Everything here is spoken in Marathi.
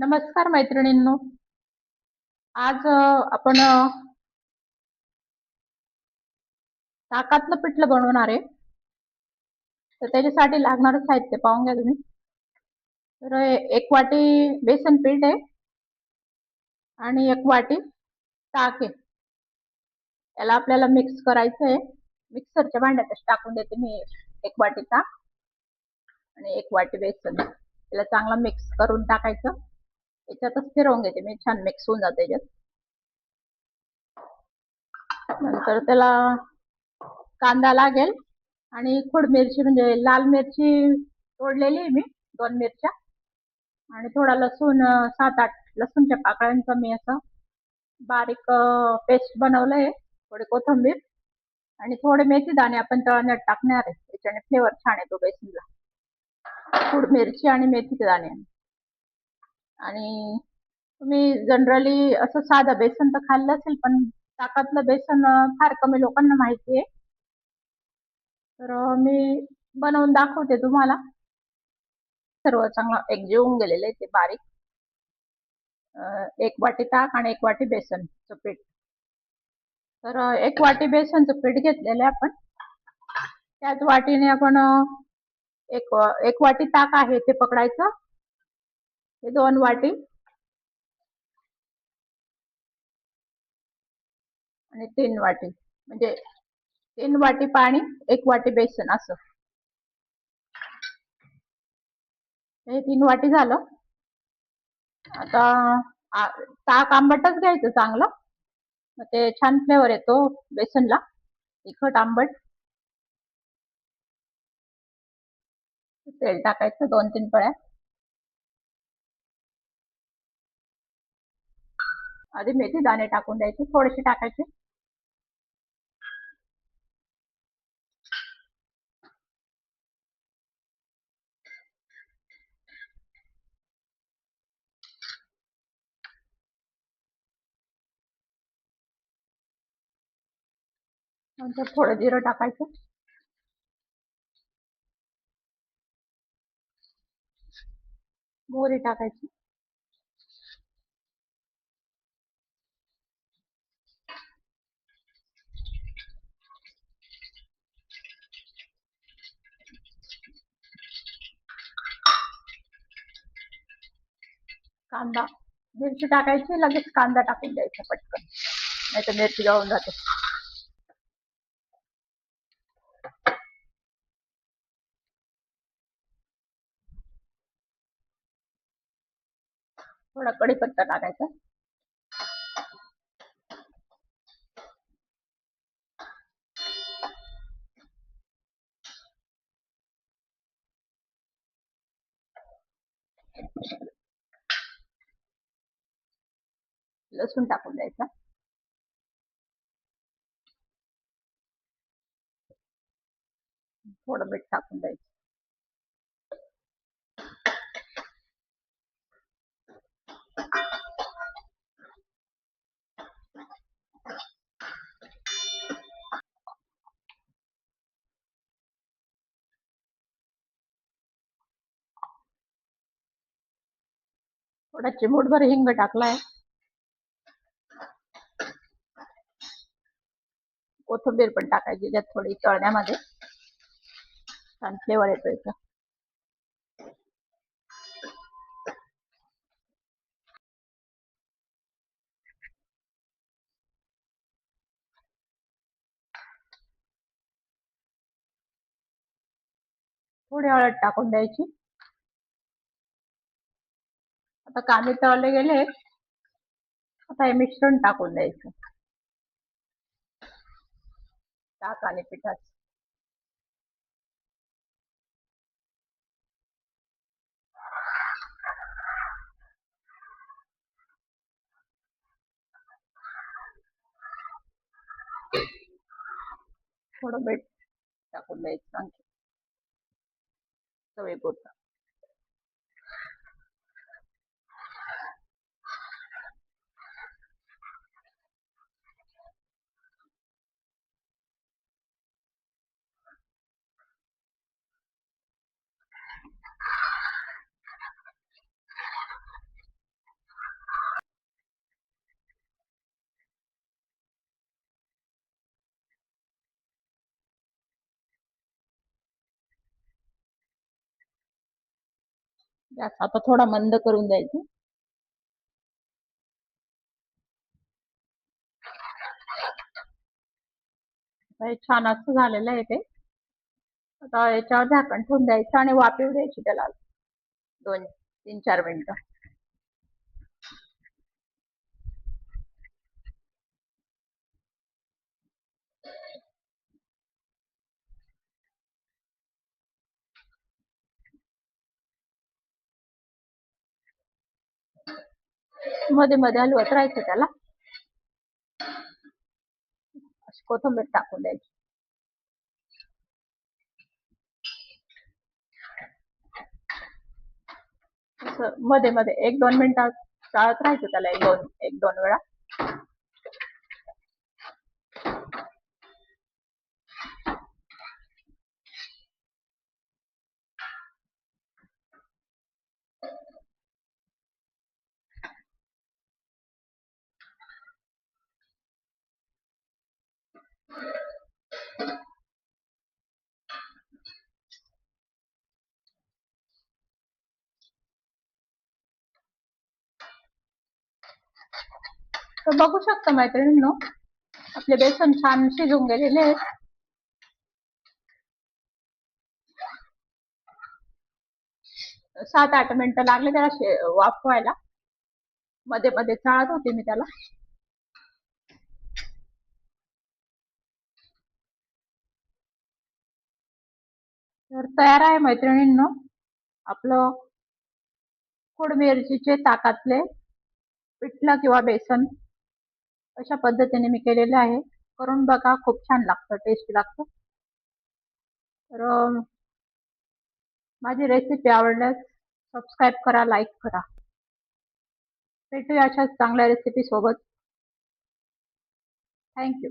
नमस्कार मैत्रिणींनो. आज आपण ताकातलं पिठलं बनवणार आहे. तर त्याच्यासाठी लागणारं साहित्य पाहून घ्या तुम्ही. तर 1 वाटी बेसन पीठ आहे आणि 1 वाटी ताक आहे. याला आपल्याला मिक्स करायचं आहे. मिक्सरच्या भांड्यातच टाकून देते मी 1 वाटी ताक आणि 1 वाटी बेसन. त्याला चांगलं मिक्स करून टाकायचं. याच्यातच फिरवून घेते मी, छान मिक्स होऊन जाते याच्यात. नंतर त्याला कांदा लागेल आणि खोड मिरची म्हणजे लाल मिरची तोडलेली आहे मी, 2 मिरच्या आणि थोडा लसूण 7-8 लसूणच्या पाकळ्यांचा मी असं बारीक पेस्ट बनवलंय. थोडी कोथिंबीर आणि थोडे मेथी दाणे आपण तळण्यात टाकणार आहे. त्याच्याने फ्लेवर छान येतो बेसनला. खोड मिरची आणि मेथीचे दाणे. आणि तुम्ही जनरली असं साधं बेसन तर खाल्लं असेल, पण ताकातलं बेसन फार कमी लोकांना माहिती आहे. तर मी बनवून दाखवते तुम्हाला. सर्व चांगलं एकजीव होऊन गेलेलं आहे ते बारीक. 1 वाटी ताक आणि 1 वाटी बेसनचं पीठ. तर 1 वाटी बेसनचं पीठ घेतलेलं आहे आपण. त्याच वाटीने आपण एक वाटी ताक आहे ते पकडायचं. हे 2 वाटी आणि 3 वाटी म्हणजे 3 वाटी पाणी 1 वाटी बेसन असं. हे 3 वाटी झालं. आता ताक आंबटच घ्यायचं चांगलं, मग ते छान फ्लेवर येतो बेसनला, तिखट आंबट. तेल टाकायचं 2-3 पळ्या. आधी मेथी दाणे टाकून द्यायचे, थोडेसे टाकायचे. नंतर थोडं जिरं टाकायचं. मोहरी टाकायची. कांदा, मिरची टाकायची, लगेच कांदा टाकून द्यायचा पटकन, नाही तर मिरची जळून जाते. थोडा कढीपत्ता टाकायचा. लसूण टाकून द्यायचा. थोडं मीठ टाकून द्यायचं. थोडा चिमूटभर हिंग टाकलाय. कोथिंबीर पण टाकायची त्यात थोडी तळण्यामध्ये, छान फ्लेवर येतो याचा. थोडी हळद टाकून द्यायची. आता कांदे तळले गेले. आता हे मिश्रण टाकून द्यायचं, ताक आणि पिठात. थोडं मीठ टाकून द्यायचं आणखी चवीपुरतं. गॅस आता थोडा मंद करून द्यायचा. हे छान असं झालेलं आहे ते. आता याच्यावर झाकण ठेवून द्यायचं आणि वाफ येऊ द्यायची त्याला 2-3-4 मिनिटं. मध्ये मध्ये हलवत राहायचं त्याला. अशी कोथिंबीर टाकून द्यायची. असं मध्ये मध्ये 1-2 मिनिटात चाळत राहायचं त्याला 1-2 वेळा. तर बघू शकता मैत्रिणींनो, आपले बेसन छान शिजून गेलेले आहे. 7-8 मिनिटं लागले त्याला वाफवायला. मध्ये मध्ये चाळत होते मी त्याला. तर तयार आहे मैत्रिणींनो आपलं मिरचीचे ताकातले पिठलं किंवा बेसन. अशा पद्धतीने मी केलेलं आहे. करून बघा, खूप छान लागतं, टेस्टी लागतं. तर माझी रेसिपी आवडल्यास सबस्क्राईब करा, लाईक करा. भेटूया अशाच चांगल्या रेसिपी सोबत. थँक्यू.